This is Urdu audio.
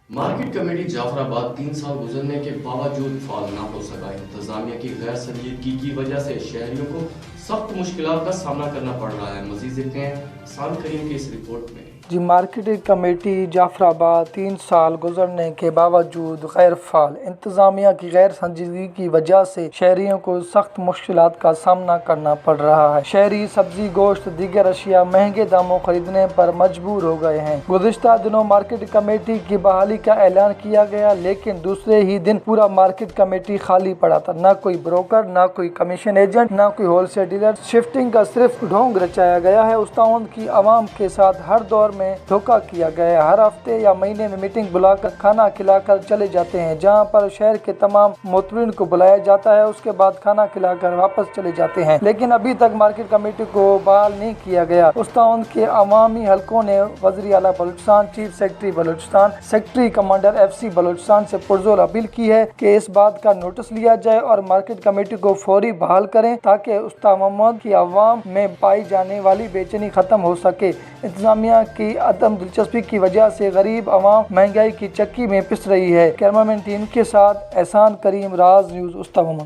مارکیٹ کمیٹی جعفر آباد 3 سال گزرنے کے باوجود فعال نہ ہو سکا۔ انتظامیہ کی غیر سنجیدگی کی وجہ سے شہریوں کو سخت مشکلات کا سامنا کرنا پڑ رہا ہے۔ مزید دیکھتے ہیں احسان کریم کی اس رپورٹ میں۔ مارکیٹنگ کمیٹی جعفر آباد 3 سال گزرنے کے باوجود غیر فعال۔ انتظامیہ کی غیر سنجیدگی کی وجہ سے شہریوں کو سخت مشکلات کا سامنا کرنا پڑ رہا ہے۔ شہری سبزی، گوشت، دیگر اشیاء مہنگے داموں خریدنے پر مجبور ہو گئے ہیں۔ گزشتہ دنوں مارکیٹ کمیٹی کی بحالی کا اعلان کیا گیا، لیکن دوسرے ہی دن پورا مارکیٹ کمیٹی خالی پڑا تھا۔ نہ کوئی بروکر، نہ کوئی کمیشن ایجنٹ، نہ کوئی ہول سیل ڈیلر۔ شفٹنگ کا صرف ڈھونگ رچایا گیا ہے۔ استاون کی عوام کے ساتھ ہر دور میں دھوکہ کیا گیا ہے۔ ہر ہفتے یا مہینے میں میٹنگ بلا کر کھانا کھلا کر چلے جاتے ہیں۔ جہاں پر شہر کے تمام معتبرین کو بلایا جاتا ہے، اس کے بعد کھانا کھلا کر واپس چلے جاتے ہیں، لیکن ابھی تک مارکیٹ کمیٹی کو بحال نہیں کیا گیا۔ استاون کے عوامی حلقوں نے وزیر اعلیٰ Balochistan, chief secretary Balochistan, secretary commander FC Balochistan سے پرزور اپیل کی ہے کہ اس بات کا نوٹس لیا جائے اور مارکیٹ کمیٹی کو فوری بحال کریں تاکہ استاون کی عوام میں پائی جانے والی بے چینی ختم ہو سکے۔ انتظامیہ کی عدم دلچسپی کی وجہ سے غریب عوام مہنگائی کی چکی میں پس رہی ہے۔ کیمرامین ٹیم کے ساتھ احسان کریم، راز نیوز، استاون۔